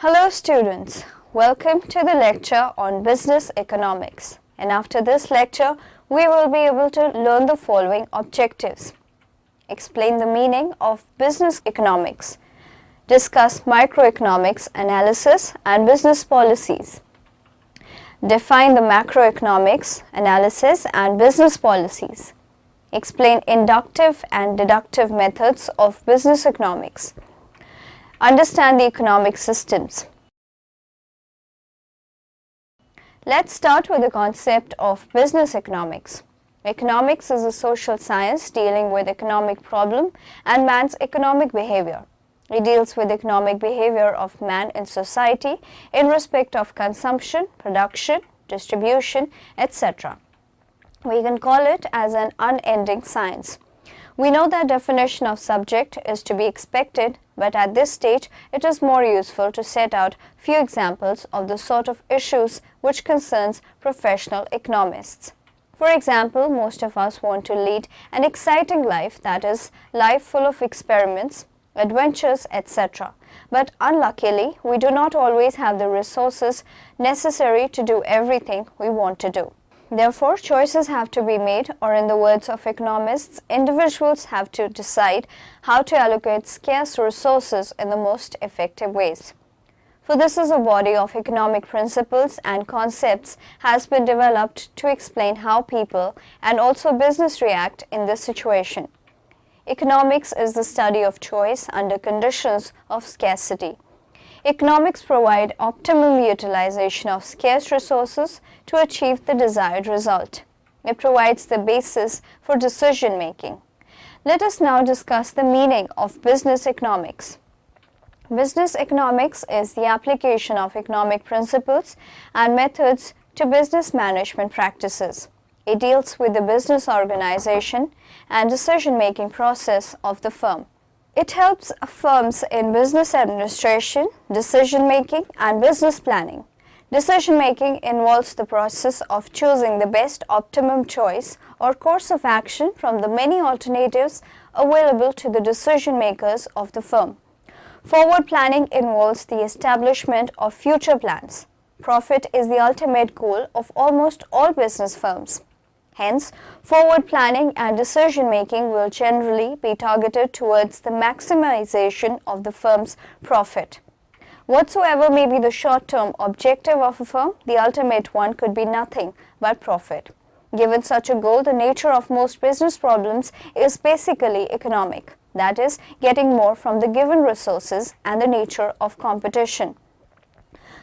Hello students, welcome to the lecture on business economics, and after this lecture we will be able to learn the following objectives. Explain the meaning of business economics, discuss microeconomics analysis and business policies, define the macroeconomics analysis and business policies, explain inductive and deductive methods of business economics, understand the economic systems. Let's start with the concept of business economics. Economics is a social science dealing with economic problem and man's economic behavior. It deals with economic behavior of man in society in respect of consumption, production, distribution, etc. We can call it as an unending science. We know that definition of subject is to be expected, but at this stage it is more useful to set out few examples of the sort of issues which concerns professional economists. For example, most of us want to lead an exciting life, that is, life full of experiments, adventures, etc. But unluckily, we do not always have the resources necessary to do everything we want to do. Therefore, choices have to be made, or in the words of economists, individuals have to decide how to allocate scarce resources in the most effective ways. For this is a body of economic principles and concepts has been developed to explain how people and also business react in this situation. Economics is the study of choice under conditions of scarcity. Economics provide optimal utilization of scarce resources to achieve the desired result. It provides the basis for decision making. Let us now discuss the meaning of business economics. Business economics is the application of economic principles and methods to business management practices. It deals with the business organization and decision-making process of the firm. It helps firms in business administration, decision-making, and business planning. Decision-making involves the process of choosing the best optimum choice or course of action from the many alternatives available to the decision-makers of the firm. Forward planning involves the establishment of future plans. Profit is the ultimate goal of almost all business firms. Hence, forward planning and decision-making will generally be targeted towards the maximization of the firm's profit. Whatsoever may be the short-term objective of a firm, the ultimate one could be nothing but profit. Given such a goal, the nature of most business problems is basically economic, that is, getting more from the given resources and the nature of competition.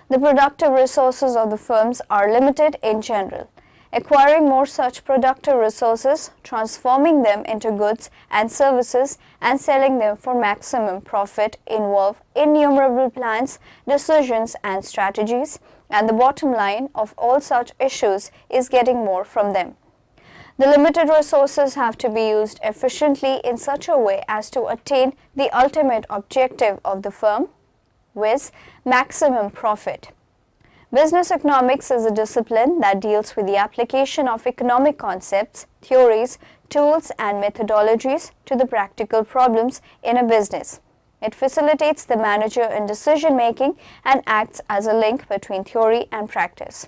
The productive resources of the firms are limited in general. Acquiring more such productive resources, transforming them into goods and services, and selling them for maximum profit involve innumerable plans, decisions, and strategies, and the bottom line of all such issues is getting more from them. The limited resources have to be used efficiently in such a way as to attain the ultimate objective of the firm, viz., maximum profit. Business economics is a discipline that deals with the application of economic concepts, theories, tools, and methodologies to the practical problems in a business. It facilitates the manager in decision-making and acts as a link between theory and practice.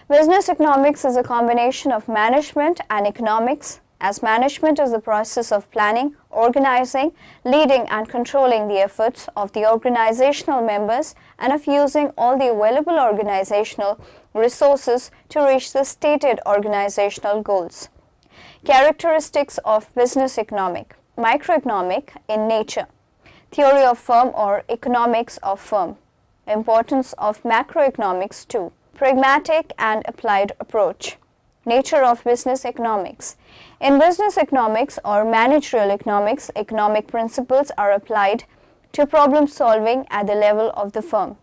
Business economics is a combination of management and economics, as management is the process of planning, organizing, leading and controlling the efforts of the organizational members and of using all the available organizational resources to reach the stated organizational goals. Characteristics of business economic: microeconomic in nature, theory of firm or economics of firm, importance of macroeconomics too, pragmatic and applied approach. Nature of business economics. In business economics or managerial economics, economic principles are applied to problem solving at the level of the firm.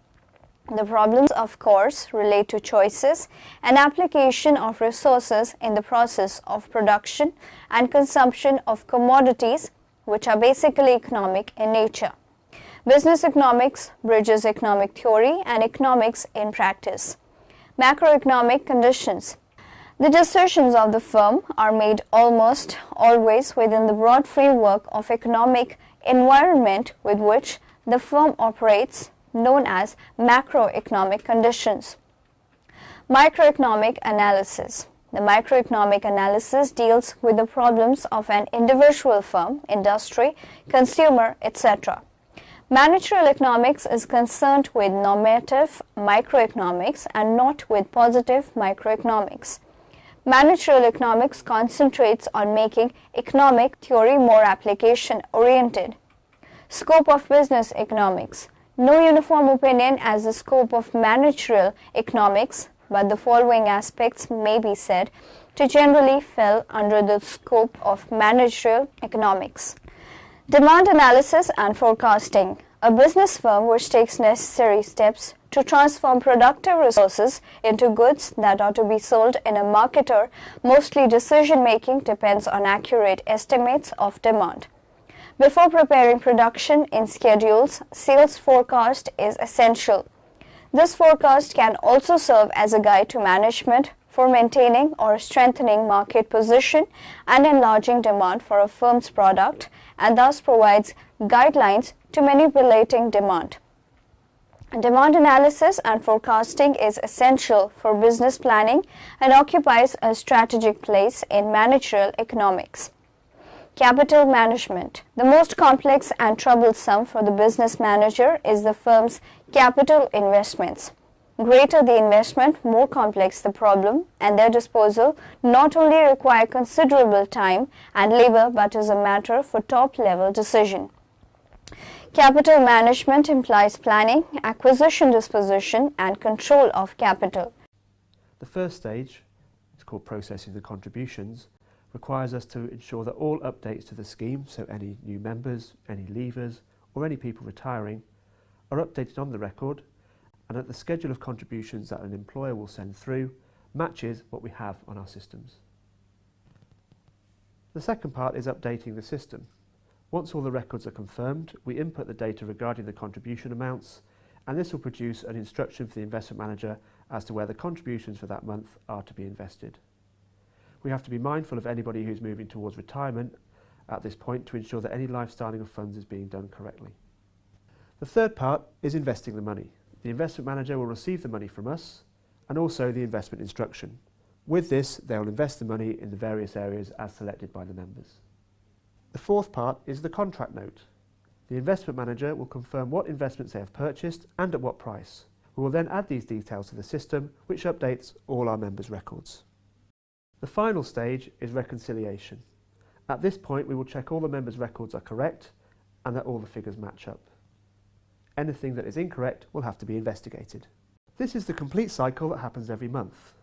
The problems, of course, relate to choices and application of resources in the process of production and consumption of commodities, which are basically economic in nature. Business economics bridges economic theory and economics in practice. Macroeconomic conditions. The decisions of the firm are made almost always within the broad framework of economic environment with which the firm operates, known as macroeconomic conditions. Microeconomic analysis. The microeconomic analysis deals with the problems of an individual firm, industry, consumer, etc. Managerial economics is concerned with normative microeconomics and not with positive microeconomics. Managerial economics concentrates on making economic theory more application-oriented. Scope of business economics. No uniform opinion as the scope of managerial economics, but the following aspects may be said to generally fall under the scope of managerial economics. Demand analysis and forecasting. A business firm which takes necessary steps to transform productive resources into goods that are to be sold in a market, or mostly decision-making depends on accurate estimates of demand. Before preparing production in schedules, sales forecast is essential. This forecast can also serve as a guide to management for maintaining or strengthening market position and enlarging demand for a firm's product, and thus provides guidelines to manipulating demand. Demand analysis and forecasting is essential for business planning and occupies a strategic place in managerial economics. Capital management. The most complex and troublesome for the business manager is the firm's capital investments. Greater the investment, more complex the problem, and their disposal not only require considerable time and labor but is a matter for top-level decision. Capital management implies planning, acquisition, disposition, and control of capital. The first stage, it's called processing the contributions, requires us to ensure that all updates to the scheme, so any new members, any leavers, or any people retiring, are updated on the record, and that the schedule of contributions that an employer will send through matches what we have on our systems. The second part is updating the system. Once all the records are confirmed, we input the data regarding the contribution amounts, and this will produce an instruction for the investment manager as to where the contributions for that month are to be invested. We have to be mindful of anybody who's moving towards retirement at this point to ensure that any life-styling of funds is being done correctly. The third part is investing the money. The investment manager will receive the money from us and also the investment instruction. With this, they will invest the money in the various areas as selected by the members. The fourth part is the contract note. The investment manager will confirm what investments they have purchased and at what price. We will then add these details to the system, which updates all our members' records. The final stage is reconciliation. At this point, we will check all the members' records are correct and that all the figures match up. Anything that is incorrect will have to be investigated. This is the complete cycle that happens every month.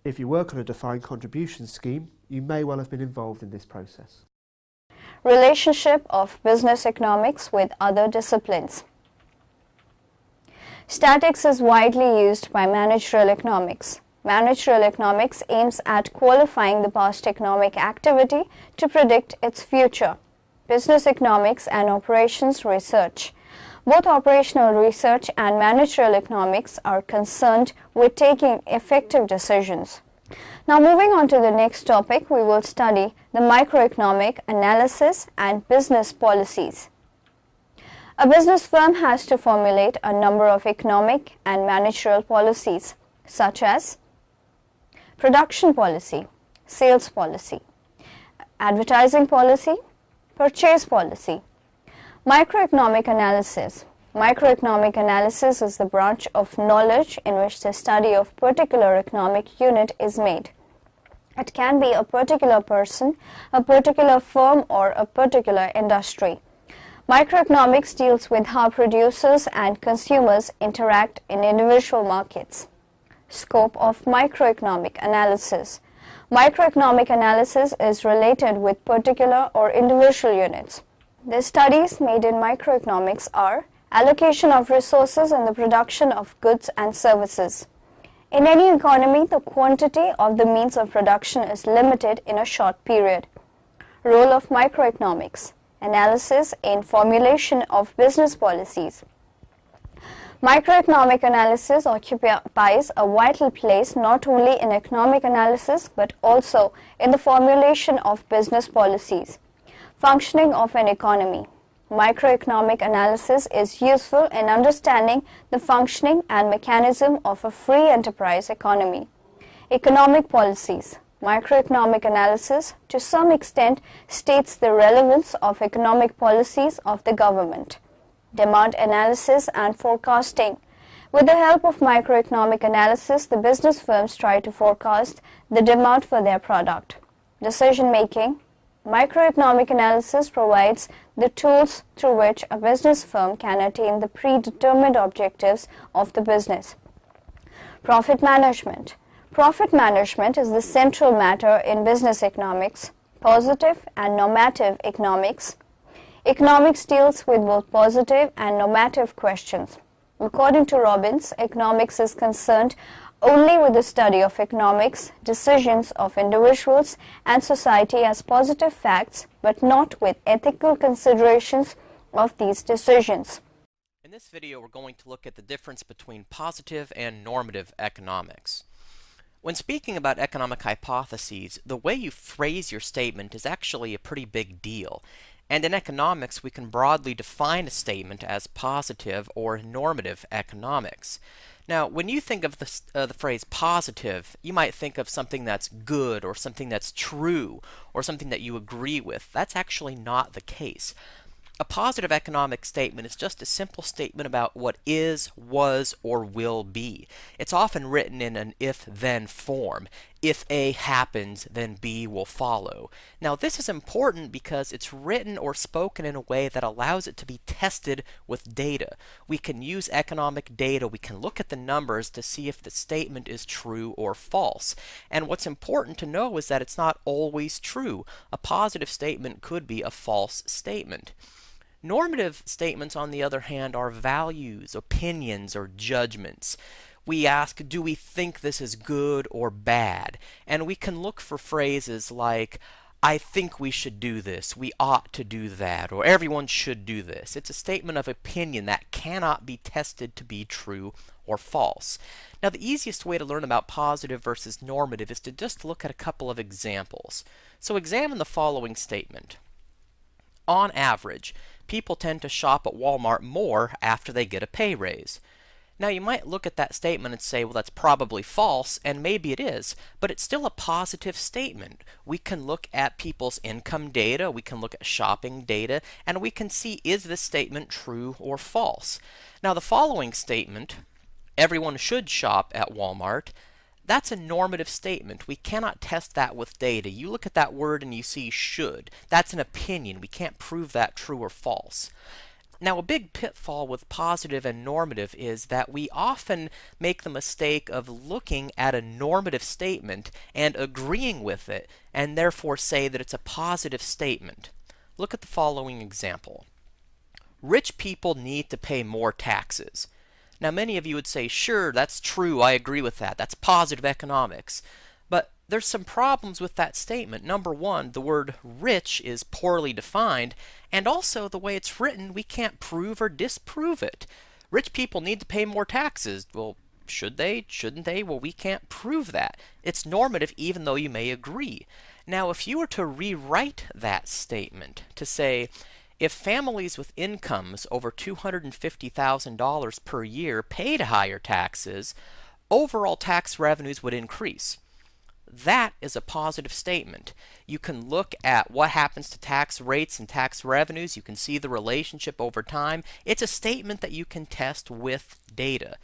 If you work on a defined contribution scheme, you may well have been involved in this process. Relationship of business economics with other disciplines. Statistics is widely used by managerial economics. Managerial economics aims at qualifying the past economic activity to predict its future. Business economics and operations research. Both operational research and managerial economics are concerned with taking effective decisions. Now moving on to the next topic, we will study the microeconomic analysis and business policies. A business firm has to formulate a number of economic and managerial policies, such as production policy, sales policy, advertising policy, purchase policy. Microeconomic analysis. Microeconomic analysis is the branch of knowledge in which the study of particular economic unit is made. It can be a particular person, a particular firm, or a particular industry. Microeconomics deals with how producers and consumers interact in individual markets. Scope of microeconomic analysis. Microeconomic analysis is related with particular or individual units. The studies made in microeconomics are allocation of resources and the production of goods and services. In any economy, the quantity of the means of production is limited in a short period. Role of microeconomics. Analysis in formulation of business policies. Microeconomic analysis occupies a vital place not only in economic analysis but also in the formulation of business policies. Functioning of an economy. Microeconomic analysis is useful in understanding the functioning and mechanism of a free enterprise economy. Economic policies. Microeconomic analysis, to some extent, states the relevance of economic policies of the government. Demand analysis and forecasting. With the help of microeconomic analysis, the business firms try to forecast the demand for their product. Decision making. Microeconomic analysis provides the tools through which a business firm can attain the predetermined objectives of the business. Profit management. Profit management is the central matter in business economics, positive and normative economics. Economics deals with both positive and normative questions. According to Robbins, economics is concerned only with the study of economics, decisions of individuals and society as positive facts, but not with ethical considerations of these decisions. In this video, we're going to look at the difference between positive and normative economics. When speaking about economic hypotheses, the way you phrase your statement is actually a pretty big deal. And in economics, we can broadly define a statement as positive or normative economics. Now, when you think of the phrase positive, you might think of something that's good or something that's true or something that you agree with. That's actually not the case. A positive economic statement is just a simple statement about what is, was, or will be. It's often written in an if-then form. If A happens, then B will follow. Now, this is important because it's written or spoken in a way that allows it to be tested with data. We can use economic data. We can look at the numbers to see if the statement is true or false. And what's important to know is that it's not always true. A positive statement could be a false statement. Normative statements, on the other hand, are values, opinions, or judgments. We ask, do we think this is good or bad? And we can look for phrases like, I think we should do this, we ought to do that, or everyone should do this. It's a statement of opinion that cannot be tested to be true or false. Now, the easiest way to learn about positive versus normative is to just look at a couple of examples. So examine the following statement. On average, people tend to shop at Walmart more after they get a pay raise. Now, you might look at that statement and say, well, that's probably false, and maybe it is, but it's still a positive statement. We can look at people's income data, we can look at shopping data, and we can see, is this statement true or false? Now, the following statement, everyone should shop at Walmart, that's a normative statement. We cannot test that with data. You look at that word and you see should. That's an opinion. We can't prove that true or false. Now, a big pitfall with positive and normative is that we often make the mistake of looking at a normative statement and agreeing with it, and therefore say that it's a positive statement. Look at the following example. Rich people need to pay more taxes. Now, many of you would say, sure, that's true, I agree with that. That's positive economics. But there's some problems with that statement. Number one, the word rich is poorly defined, and also the way it's written, we can't prove or disprove it. Rich people need to pay more taxes. Well, should they? Shouldn't they? Well, we can't prove that. It's normative even though you may agree. Now, if you were to rewrite that statement to say, if families with incomes over $250,000 per year paid higher taxes, overall tax revenues would increase. That is a positive statement. You can look at what happens to tax rates and tax revenues. You can see the relationship over time. It's a statement that you can test with data.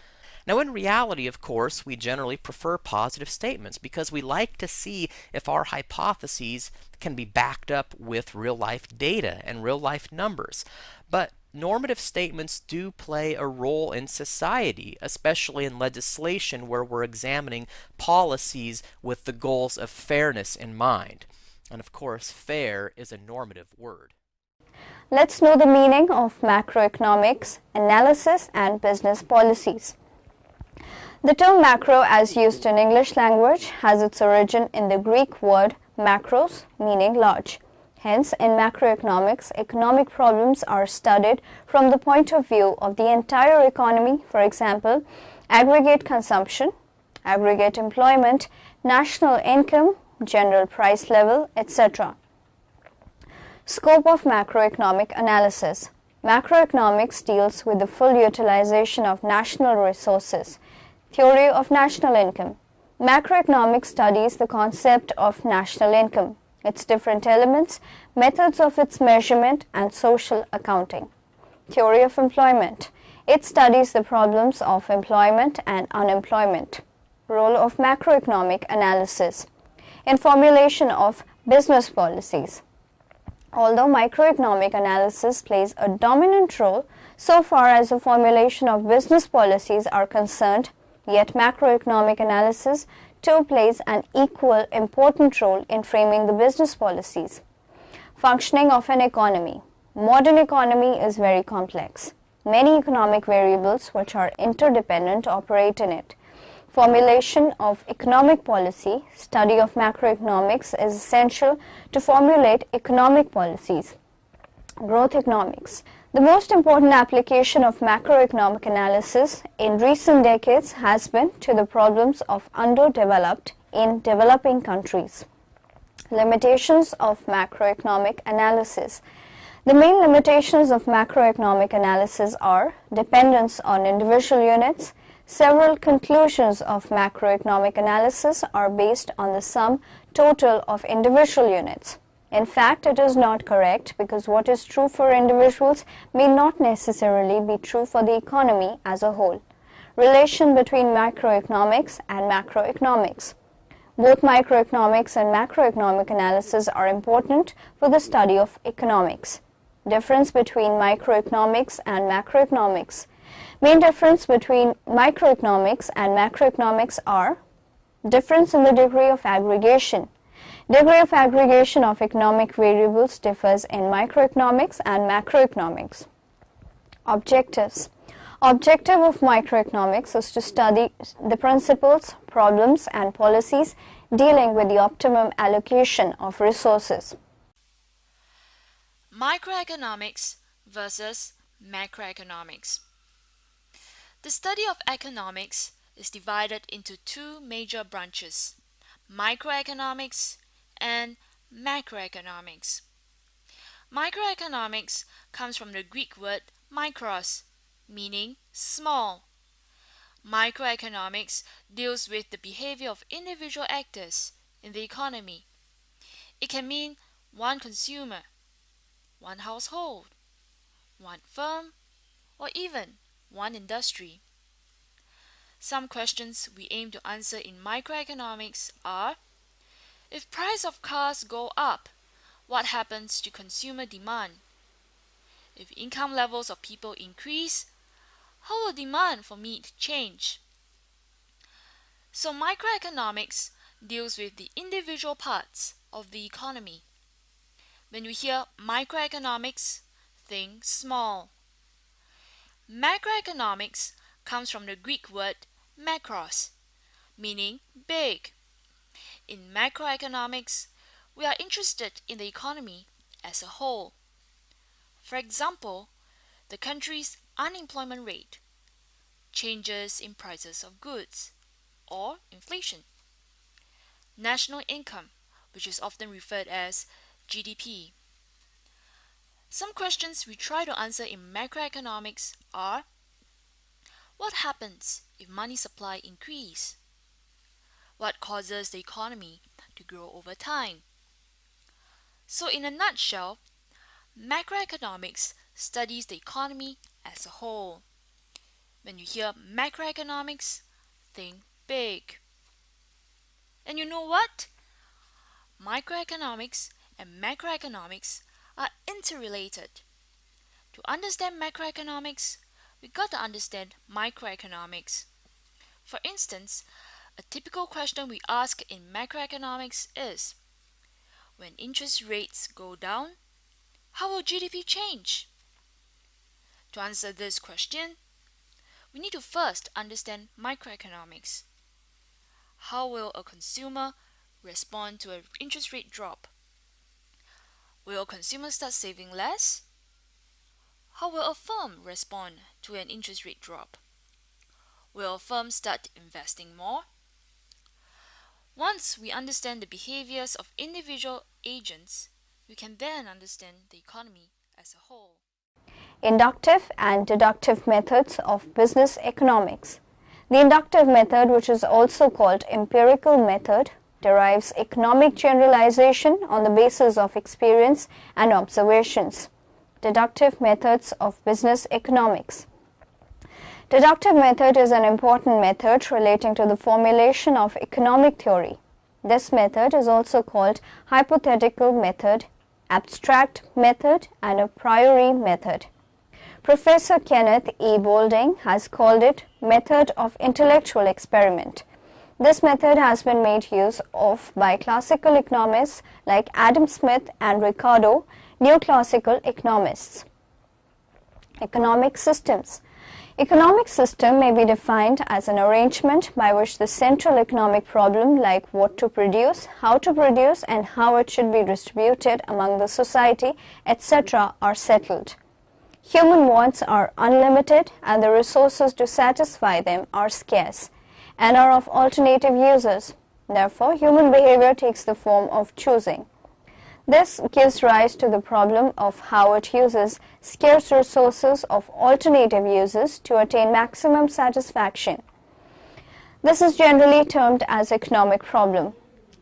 Now, in reality, of course, we generally prefer positive statements because we like to see if our hypotheses can be backed up with real-life data and real-life numbers. But normative statements do play a role in society, especially in legislation where we're examining policies with the goals of fairness in mind. And of course, fair is a normative word. Let's know the meaning of macroeconomics, analysis, and business policies. The term macro, as used in English language, has its origin in the Greek word macros, meaning large. Hence, in macroeconomics, economic problems are studied from the point of view of the entire economy, for example, aggregate consumption, aggregate employment, national income, general price level, etc. Scope of macroeconomic analysis. Macroeconomics deals with the full utilization of national resources. Theory of national income. Macroeconomics studies the concept of national income, its different elements, methods of its measurement, and social accounting. Theory of employment. It studies the problems of employment and unemployment. Role of macroeconomic analysis in formulation of business policies. Although microeconomic analysis plays a dominant role so far as the formulation of business policies are concerned, yet macroeconomic analysis too plays an equal important role in framing the business policies. Functioning of an economy. Modern economy is very complex. Many economic variables which are interdependent operate in it. Formulation of economic policy, study of macroeconomics is essential to formulate economic policies. Growth economics. The most important application of macroeconomic analysis in recent decades has been to the problems of underdeveloped in developing countries. Limitations of macroeconomic analysis. The main limitations of macroeconomic analysis are dependence on individual units. Several conclusions of macroeconomic analysis are based on the sum total of individual units. In fact, it is not correct because what is true for individuals may not necessarily be true for the economy as a whole. Relation between microeconomics and macroeconomics. Both microeconomics and macroeconomic analysis are important for the study of economics. Difference between microeconomics and macroeconomics. Main difference between microeconomics and macroeconomics are difference in the degree of aggregation. Degree of aggregation of economic variables differs in microeconomics and macroeconomics. Objectives. Objective of microeconomics is to study the principles, problems, and policies dealing with the optimum allocation of resources. Microeconomics versus macroeconomics. The study of economics is divided into two major branches, microeconomics and macroeconomics. Microeconomics comes from the Greek word mikros, meaning small. Microeconomics deals with the behavior of individual actors in the economy. It can mean one consumer, one household, one firm, or even one industry. Some questions we aim to answer in microeconomics are: if price of cars go up, what happens to consumer demand? If income levels of people increase, how will demand for meat change? So microeconomics deals with the individual parts of the economy. When you hear microeconomics, think small. Macroeconomics comes from the Greek word macros, meaning big. In macroeconomics, we are interested in the economy as a whole. For example, the country's unemployment rate, changes in prices of goods, or inflation. National income, which is often referred as GDP. Some questions we try to answer in macroeconomics are: what happens if money supply increase? What causes the economy to grow over time? So in a nutshell, macroeconomics studies the economy as a whole. When you hear macroeconomics, think big. And you know what? Microeconomics and macroeconomics are interrelated. To understand macroeconomics, we got to understand microeconomics. For instance, a typical question we ask in macroeconomics is: when interest rates go down, how will GDP change? To answer this question, we need to first understand microeconomics. How will a consumer respond to an interest rate drop? Will consumers start saving less? How will a firm respond to an interest rate drop? Will a firm start investing more? Once we understand the behaviors of individual agents, We can then understand the economy as a whole. Inductive and deductive methods of business economics. The inductive method, which is also called empirical method, derives economic generalization on the basis of experience and observations. Deductive methods of business economics. Deductive method is an important method relating to the formulation of economic theory. This method is also called hypothetical method, abstract method, and a priori method. Professor Kenneth E. Boulding has called it method of intellectual experiment. This method has been made use of by classical economists like Adam Smith and Ricardo, neoclassical economists. Economic systems. Economic system may be defined as an arrangement by which the central economic problem like what to produce, how to produce, and how it should be distributed among the society, etc. are settled. Human wants are unlimited and the resources to satisfy them are scarce and are of alternative uses. Therefore, human behavior takes the form of choosing. This gives rise to the problem of how it uses scarce resources of alternative uses to attain maximum satisfaction. This is generally termed as economic problem.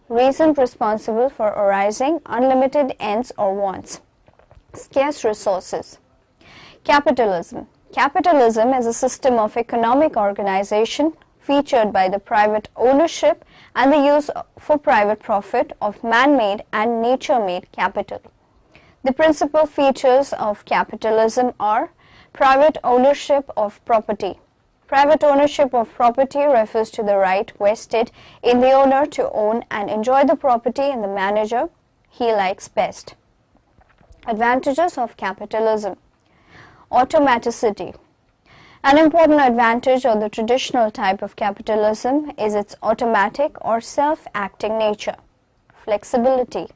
Reason responsible for arising unlimited ends or wants. Scarce resources. Capitalism. Capitalism is a system of economic organization featured by the private ownership and the use for private profit of man-made and nature-made capital. The principal features of capitalism are private ownership of property. Private ownership of property refers to the right vested in the owner to own and enjoy the property in the manner he likes best. Advantages of capitalism. Automaticity. An important advantage of the traditional type of capitalism is its automatic or self-acting nature. Flexibility.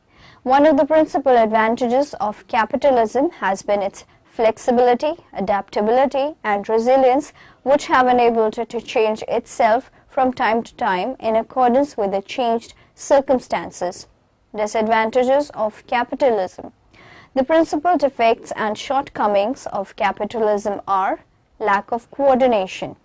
One of the principal advantages of capitalism has been its flexibility, adaptability, and resilience, which have enabled it to change itself from time to time in accordance with the changed circumstances. Disadvantages of capitalism. The principal defects and shortcomings of capitalism are lack of coordination.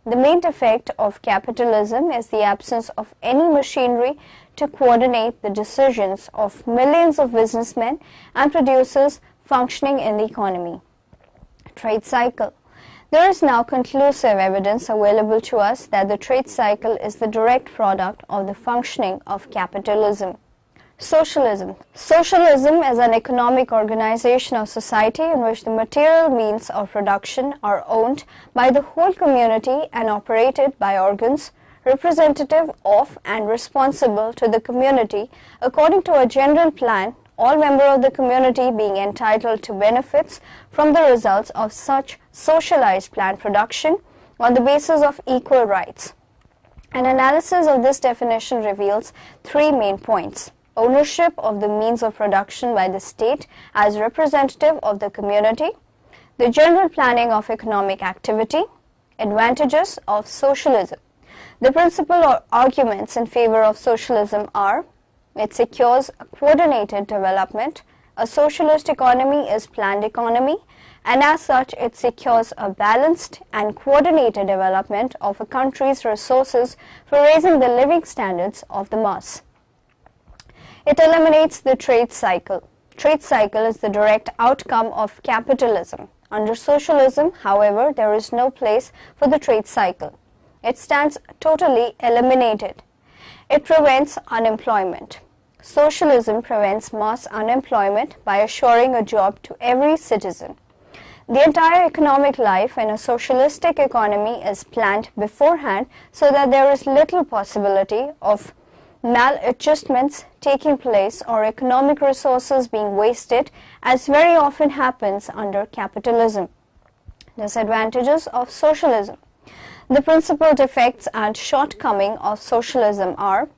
The main defect of capitalism is the absence of any machinery to coordinate the decisions of millions of businessmen and producers functioning in the economy. Trade cycle. There is now conclusive evidence available to us that the trade cycle is the direct product of the functioning of capitalism. Socialism. Socialism is an economic organization of society in which the material means of production are owned by the whole community and operated by organs representative of and responsible to the community according to a general plan, all members of the community being entitled to benefits from the results of such socialized planned production on the basis of equal rights. An analysis of this definition reveals three main points. Ownership of the means of production by the state as representative of the community, the general planning of economic activity, advantages of socialism. The principal arguments in favor of socialism are: it secures a coordinated development, a socialist economy is planned economy, and as such it secures a balanced and coordinated development of a country's resources for raising the living standards of the mass. It eliminates the trade cycle. Trade cycle is the direct outcome of capitalism. Under socialism, however, there is no place for the trade cycle. It stands totally eliminated. It prevents unemployment. Socialism prevents mass unemployment by assuring a job to every citizen. The entire economic life in a socialistic economy is planned beforehand so that there is little possibility of maladjustments taking place or economic resources being wasted, as very often happens under capitalism. Disadvantages of socialism. The principal defects and shortcomings of socialism are: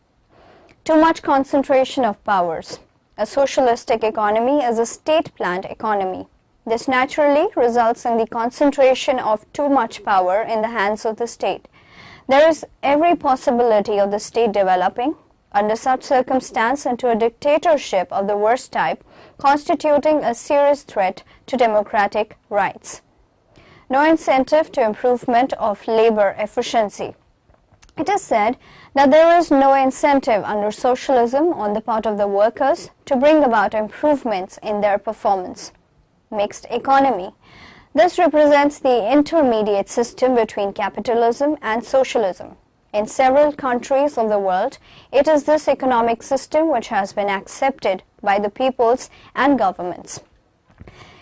too much concentration of powers. A socialistic economy is a state-planned economy. This naturally results in the concentration of too much power in the hands of the state. There is every possibility of the state developing under such circumstance into a dictatorship of the worst type, constituting a serious threat to democratic rights. No incentive to improvement of labor efficiency. It is said that there is no incentive under socialism on the part of the workers to bring about improvements in their performance. Mixed economy. This represents the intermediate system between capitalism and socialism. In several countries of the world, it is this economic system which has been accepted by the peoples and governments.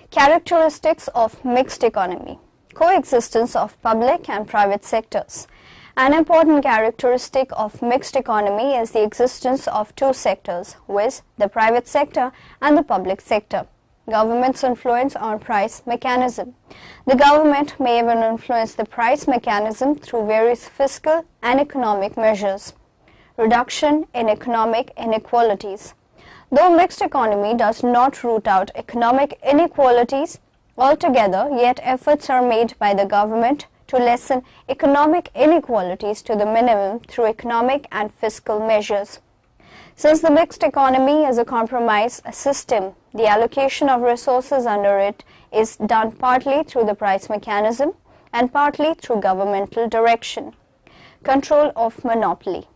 Characteristics of mixed economy. Coexistence of public and private sectors. An important characteristic of mixed economy is the existence of two sectors, viz. the private sector and the public sector. Government's influence on price mechanism. The government may even influence the price mechanism through various fiscal and economic measures. Reduction in economic inequalities. Though mixed economy does not root out economic inequalities altogether, yet efforts are made by the government to lessen economic inequalities to the minimum through economic and fiscal measures. Since the mixed economy is a compromise system, the allocation of resources under it is done partly through the price mechanism and partly through governmental direction. Control of monopoly.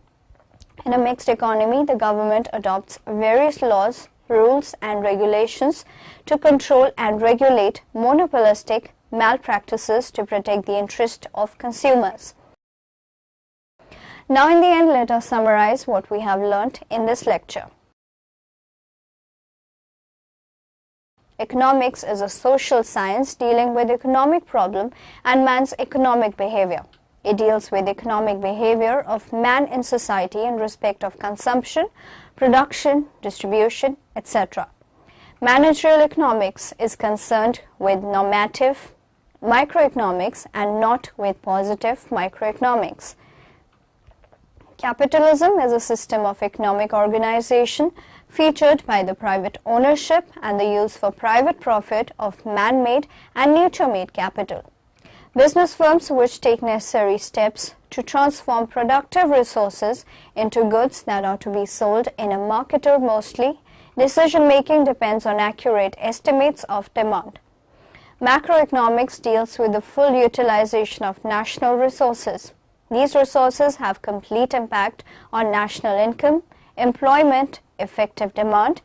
In a mixed economy, the government adopts various laws, rules and regulations to control and regulate monopolistic malpractices to protect the interest of consumers. Now in the end, let us summarize what we have learnt in this lecture. Economics is a social science dealing with economic problem and man's economic behavior. It deals with economic behavior of man in society in respect of consumption, production, distribution, etc. Managerial economics is concerned with normative microeconomics and not with positive microeconomics. Capitalism is a system of economic organization featured by the private ownership and the use for private profit of man-made and nature-made capital. Business firms which take necessary steps to transform productive resources into goods that are to be sold in a market or mostly, decision-making depends on accurate estimates of demand. Macroeconomics deals with the full utilization of national resources. These resources have complete impact on national income, employment, effective demand,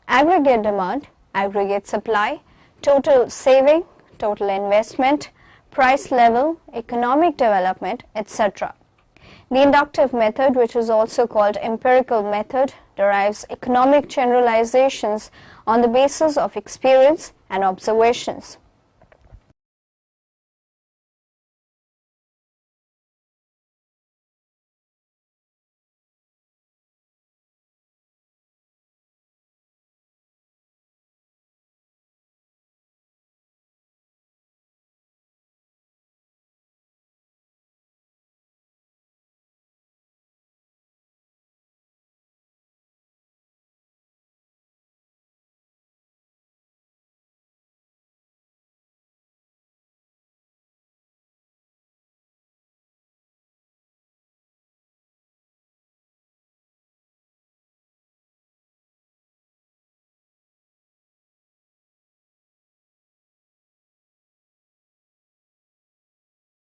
aggregate supply, total saving, total investment, price level, economic development, etc. The inductive method, which is also called empirical method, derives economic generalizations on the basis of experience and observations.